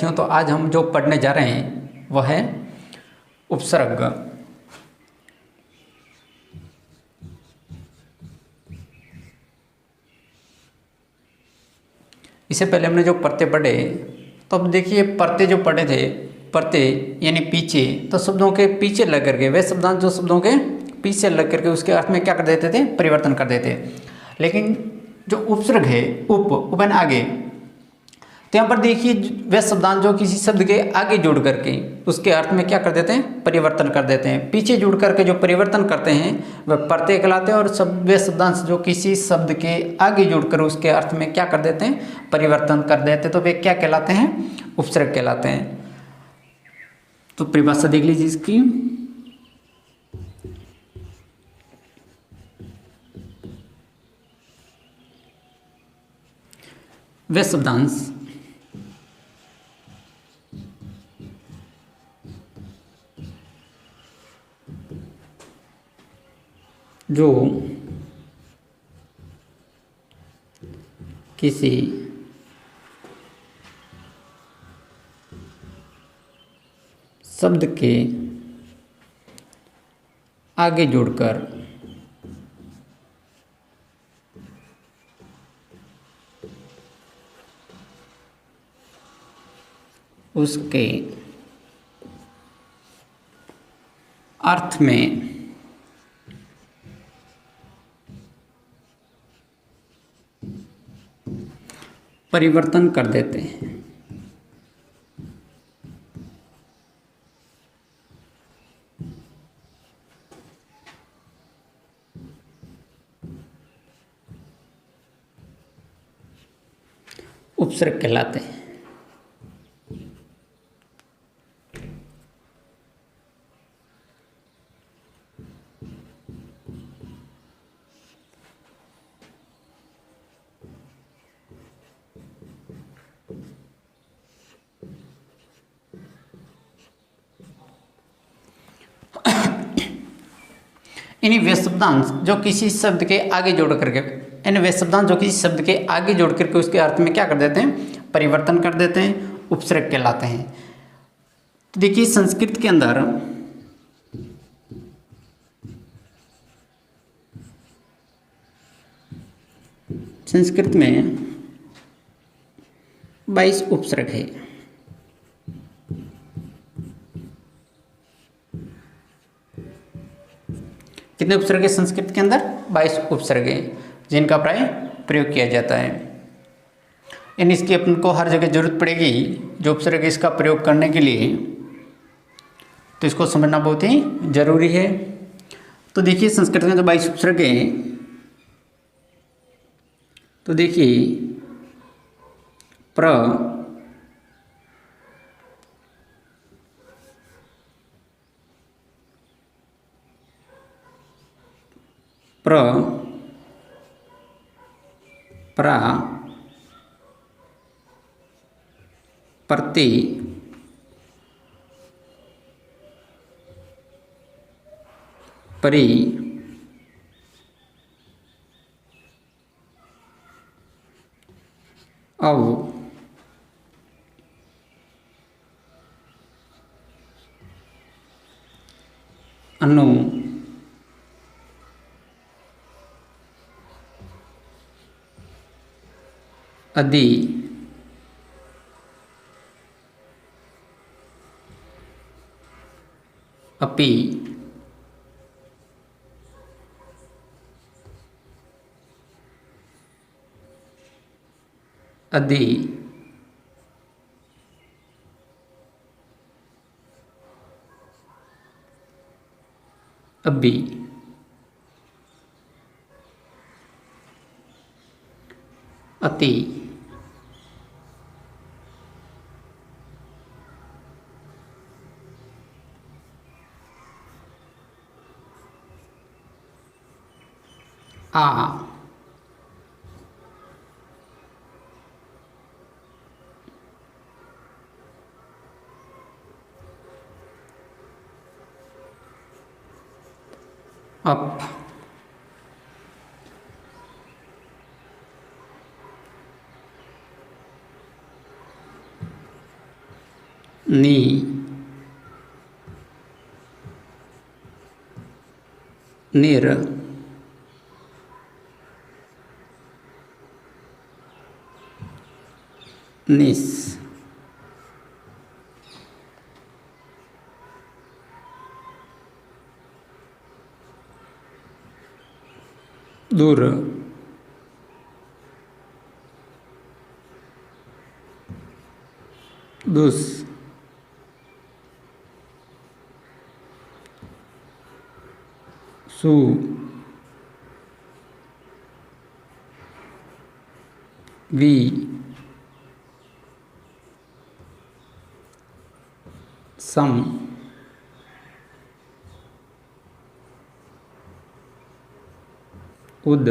विद्यार्थियों, तो आज हम जो पढ़ने जा रहे हैं वह है उपसर्ग। इससे पहले हमने जो परते पढ़े, तो अब देखिए परते जो पढ़े थे, परते यानी पीछे, तो शब्दों के पीछे लग करके वे शब्दांश जो शब्दों के पीछे लग करके उसके अर्थ में क्या कर देते थे, परिवर्तन कर देते। लेकिन जो उपसर्ग है, उपन आगे, तो यहाँ पर देखिए वे शब्दांश जो किसी शब्द के आगे जोड़ करके उसके अर्थ में क्या कर देते हैं, परिवर्तन कर देते हैं। पीछे जुड़ करके जो परिवर्तन करते हैं वह प्रत्यय कहलाते हैं, और वे शब्दांश जो किसी शब्द के आगे जुड़कर उसके अर्थ में क्या कर देते हैं, परिवर्तन कर देते हैं, तो वे क्या कहलाते हैं, उपसर्ग कहलाते हैं। तो परिभाषा देख लीजिए इसकी। वे शब्दांश जो किसी शब्द के आगे जोड़कर उसके अर्थ में परिवर्तन कर देते हैं। उपसर्ग कहलाते हैं। इन्हीं वे शब्दांश जो किसी शब्द के आगे जोड़ करके, इन वे शब्दांश जो किसी शब्द के आगे जोड़ करके उसके अर्थ में क्या कर देते हैं, परिवर्तन कर देते हैं, उपसर्ग कहलाते हैं। तो देखिए संस्कृत के अंदर संस्कृत में 22 उपसर्ग है। कितने उपसर्ग है संस्कृत के अंदर? 22 उपसर्ग है, जिनका प्राय प्रयोग किया जाता है। इन इसकी अपन को हर जगह जरूरत पड़ेगी जो उपसर्ग है इसका प्रयोग करने के लिए, तो इसको समझना बहुत ही जरूरी है। तो देखिए संस्कृत में जो 22 उपसर्ग है, तो देखिए प्र, प्र, प्रा, प्रति, परि, अव, अनु, अदि, अपि, अदि, अबि, अति, आ, अप, नी, निर, निस, दूर, दुस, सु, वी, सम, उद,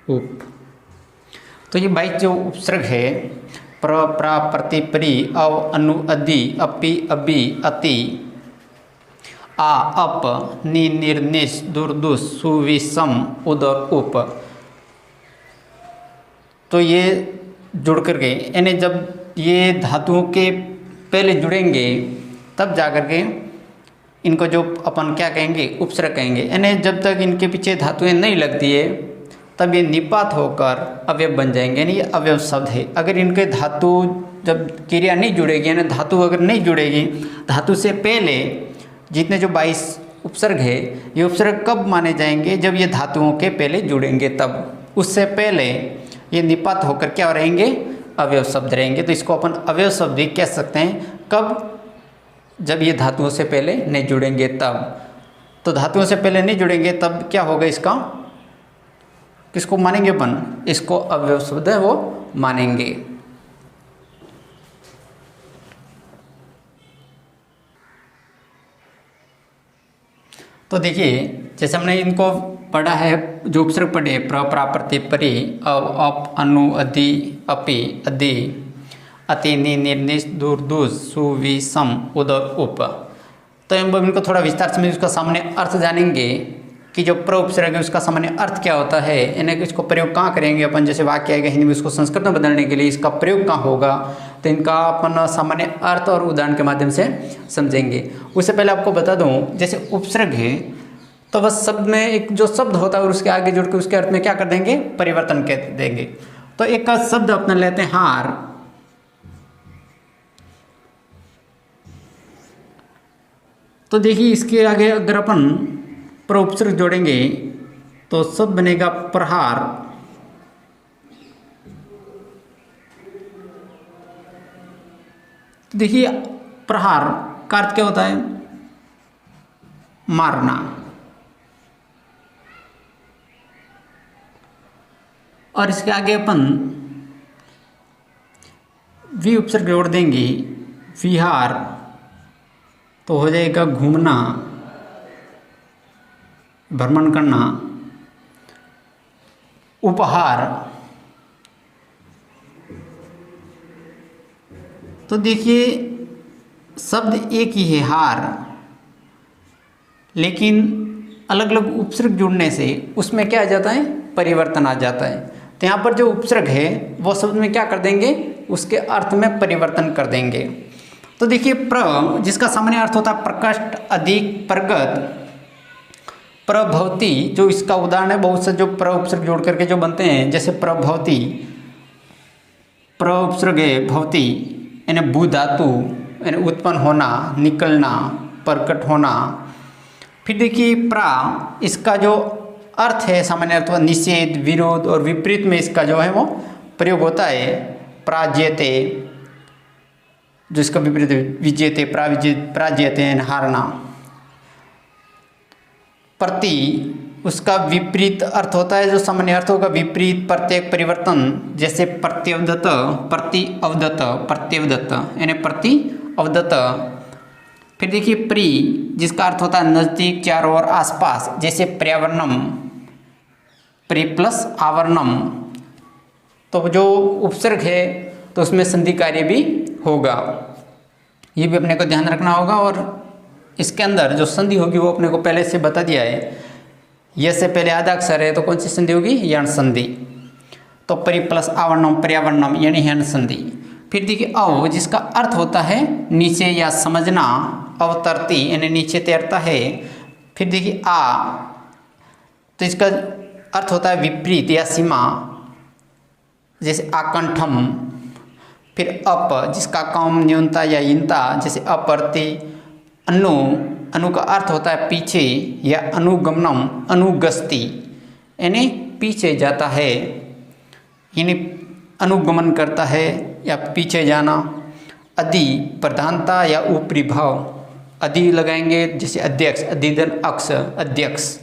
उप। तो ये 22 जो उपसर्ग है प्र, प्रा, प्रति, परि, अव, अनु, अदि, अपि, अभि, अति, आ, अप, नि, निर, निस, दूर, दुस, सु, वि, सम, उद और उप। तो ये जुड़ करके यानी जब ये धातुओं के पहले जुड़ेंगे तब जा कर के इनको जो अपन क्या कहेंगे, उपसर्ग कहेंगे। यानी जब तक इनके पीछे धातुएं नहीं लगती है तब ये निपात होकर अवयव बन जाएंगे, यानी ये अवयव शब्द है। अगर इनके धातु जब क्रिया नहीं जुड़ेगी, यानी धातु अगर नहीं जुड़ेगी, धातु से पहले जितने जो 22 उपसर्ग है ये उपसर्ग कब माने जाएंगे, जब ये धातुओं के पहले जुड़ेंगे तब। उससे पहले ये निपात होकर क्या रहेंगे, अवयव शब्द रहेंगे। तो इसको अपन अवयव शब्द भी कह सकते हैं, कब, जब ये धातुओं से पहले नहीं जुड़ेंगे तब। तो धातुओं से पहले नहीं जुड़ेंगे तब क्या होगा, इसका किसको मानेंगे अपन, इसको अवयव शब्द है वो मानेंगे। तो देखिए जैसे हमने इनको पढ़ा है, जो उपसर्ग पढ़े प्र, प्रा, प्रति, परि, अव, अप, अनु, अदि, अपि, अदि, अति, नि, निर, निस, दूर, दुस, सु, वि, सम, उद और उप। तो हम इनको थोड़ा विस्तार से उसका सामान्य अर्थ जानेंगे कि जो प्र उपसर्ग है उसका सामान्य अर्थ क्या होता है, यानी कि इसको प्रयोग कहाँ करेंगे अपन। जैसे वाक्य आएगा हिंदी में, उसको संस्कृत में बदलने के लिए इसका प्रयोग कहाँ होगा, तो इनका अपन सामान्य अर्थ और उदाहरण के माध्यम से समझेंगे। उससे पहले आपको बता दूं, जैसे उपसर्ग है तो बस शब्द में एक जो शब्द होता है और उसके आगे जुड़ के उसके अर्थ में क्या कर देंगे, परिवर्तन कर देंगे। तो एक का शब्द अपना लेते हैं हार, तो देखिए इसके आगे अगर अपन प्र उपसर्ग जोड़ेंगे तो शब्द बनेगा प्रहार। देखिए प्रहार का अर्थ क्या होता है, मारना। और इसके आगे अपन वी उपसर्ग जोड़ देंगे, विहार, तो हो जाएगा घूमना, भ्रमण करना। उपहार, तो देखिए शब्द एक ही है हार, लेकिन अलग अलग उपसर्ग जुड़ने से उसमें क्या आ जाता है, परिवर्तन आ जाता है। तो यहाँ पर जो उपसर्ग है वो शब्द में क्या कर देंगे, उसके अर्थ में परिवर्तन कर देंगे। तो देखिए प्र, जिसका सामान्य अर्थ होता है प्रकृष्ट, अधिक, प्रगत, प्रभवती, जो इसका उदाहरण है बहुत से जो प्र उपसर्ग जोड़ करके जो बनते हैं, जैसे प्रभवती, प्र उपसर्ग है भवती, यानी भू धातु, यानी उत्पन्न होना, निकलना, प्रकट होना। फिर देखिए प्रा, इसका जो अर्थ है सामान्य अर्थ निषेध, विरोध और विपरीत में इसका जो है वो प्रयोग होता है। प्राज्यते, जो इसका विपरीत विजेते, प्राज्यते हारना। प्रति, उसका विपरीत अर्थ होता है, जो सामान्य अर्थ होगा विपरीत, प्रत्येक, परिवर्तन, जैसे प्रत्यवदत, प्रति अवदत, प्रत्यवदत यानी प्रति अवदत। फिर देखिए प्री, जिसका अर्थ होता है नज़दीक, चारों ओर, आसपास, जैसे पर्यावरणम, प्री प्लस आवरणम। तो जो उपसर्ग है तो उसमें संधि कार्य भी होगा, ये भी अपने को ध्यान रखना होगा। और इसके अंदर जो संधि होगी वो अपने को पहले से बता दिया है। य से पहले आधा अक्षर है तो कौन सी संधि होगी, यण संधि। तो परि प्लस आवरणम पर्यावरणम यानी है संधि। फिर देखिए अव जिसका अर्थ होता है नीचे या समझना, अवतरती यानी नीचे तैरता है। फिर देखिए आ तो इसका अर्थ होता है विपरीत या सीमा, जैसे आकंठम। फिर अप जिसका काम न्यूनता या हीनता, जैसे अप्रति। अनु अनु का अर्थ होता है पीछे या अनुगमनम अनुगस्ती यानी पीछे जाता है, यानी अनुगमन करता है या पीछे जाना। अधि प्रधानता या ऊपरी भाव, अधि लगाएंगे जैसे अध्यक्ष, अधिधन अक्ष अध्यक्ष,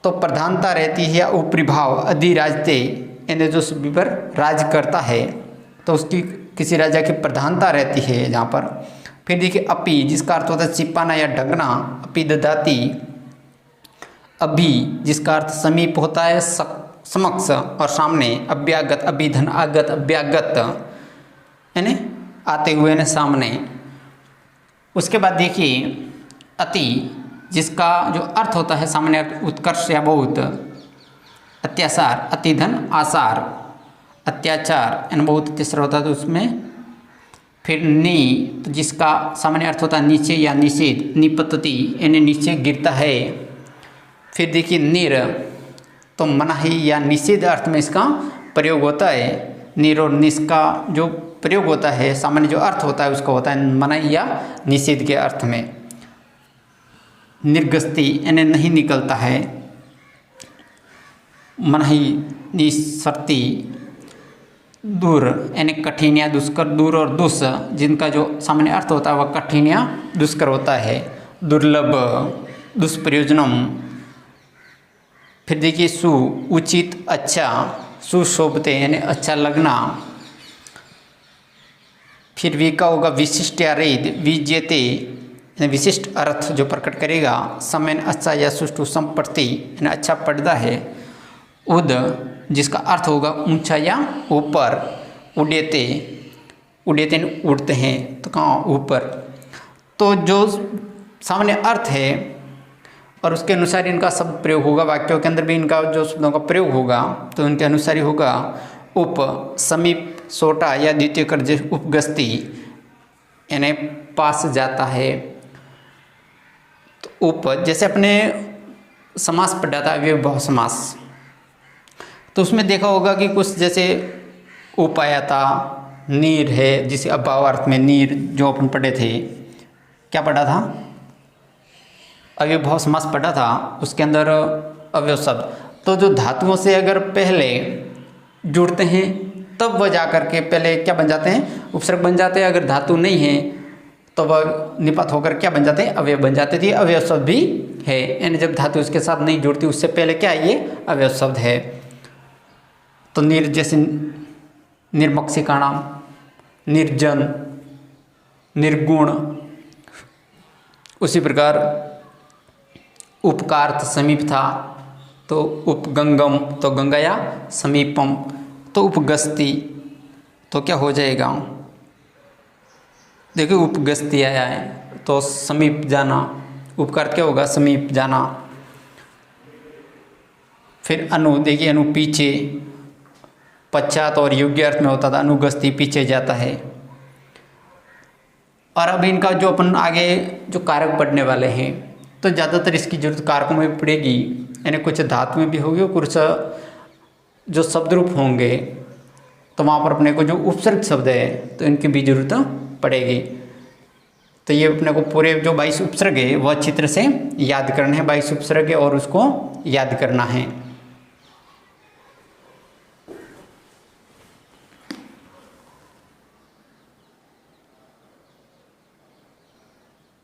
तो प्रधानता रहती है या ऊपरी भाव। अधिराजते यानी जो सभी पर राज करता है तो उसकी किसी राजा की प्रधानता रहती है यहाँ पर। फिर देखिए अपि जिसका अर्थ होता है छिपाना या ढकना, अपि ददाती। अभी जिसका अर्थ समीप होता है, समक्ष और सामने। अभ्यागत अभिधन आगत अभ्यागत यानी आते हुए यानी सामने। उसके बाद देखिए अति जिसका जो अर्थ होता है सामान्य उत्कर्ष या बहुत। अत्याचार अतिधन आसार अत्याचार यानी बहुत तीसरा होता है तो उसमें। फिर नी तो जिसका सामान्य अर्थ होता है नीचे या निषेध, निपतति यानी नीचे गिरता है। फिर देखिए निर तो मनाही या निषेध अर्थ में इसका प्रयोग होता है। निर और निस का जो प्रयोग होता है सामान्य जो अर्थ होता है उसका होता है मनाही या निषेध के अर्थ में। निर्गस्ती यानी नहीं निकलता है, मनाही निसरती। दूर यानी कठिन या दुष्कर, दूर और दुस जिनका जो सामान्य अर्थ होता है वह कठिन या दुष्कर होता है। दुर्लभ दुष्प्रयोजनम। फिर देखिए सु उचित अच्छा, सुशोभते यानी अच्छा लगना। फिर वी का होगा विशिष्ट या रेद, विजेते यानी विशिष्ट अर्थ जो प्रकट करेगा। समय अच्छा या सुष्टु संपत्ति यानी अच्छा पर्दा है। उद जिसका अर्थ होगा ऊंचा या ऊपर। उड़ेते उड़ेते उड़ते हैं तो कहाँ ऊपर। तो जो सामान्य अर्थ है और उसके अनुसार इनका शब्द प्रयोग होगा, वाक्यों के अंदर भी इनका जो शब्दों का प्रयोग होगा तो उनके अनुसार ही होगा। उप समीप, सोटा या द्वितीय कर्ज उपगस्ती यानी पास जाता है। तो उप जैसे अपने समास पढ़ा था अव्ययभाव समास, तो उसमें देखा होगा कि कुछ जैसे उप आया था, नीर है जिसे अभाव अर्थ में नीर जो अपन पढ़े थे, क्या पढ़ा था अव्ययभाव समास पढ़ा था, उसके अंदर अवयव शब्द तो जो धातुओं से अगर पहले जुड़ते हैं तब वह जा करके पहले क्या बन जाते हैं, उपसर्ग बन जाते हैं। अगर धातु नहीं है तो वह निपात होकर क्या बन जाते हैं, अवयव बन जाते थे। अवयव शब्द भी है, यानी जब धातु उसके साथ नहीं जुड़ती उससे पहले क्या है, ये अवयव शब्द है। तो निर जैसे निर्मक्षिकाणाम, निर्जन, निर्गुण। उसी प्रकार उपकार्थ समीप था तो उपगंगम तो गंगाया समीपम, तो उपगस्ती तो क्या हो जाएगा, देखिए उपगस्ती आया है तो समीप जाना। उपकार्थ क्या होगा, समीप जाना। फिर अनु देखिए अनु पीछे, पश्चात और योग्य अर्थ में होता था, अनुगस्ती पीछे जाता है। और अब इनका जो अपन आगे जो कारक पढ़ने वाले हैं तो ज़्यादातर इसकी जरूरत कारकों में पड़ेगी, यानी कुछ धातु में भी होगी और कुछ जो शब्द रूप होंगे तो वहाँ पर अपने को जो उपसर्ग शब्द है तो इनकी भी जरूरत पड़ेगी। तो ये अपने को पूरे जो 22 उपसर्ग है वह अच्छी तरह से याद करने हैं। 22 उपसर्ग है और उसको याद करना है।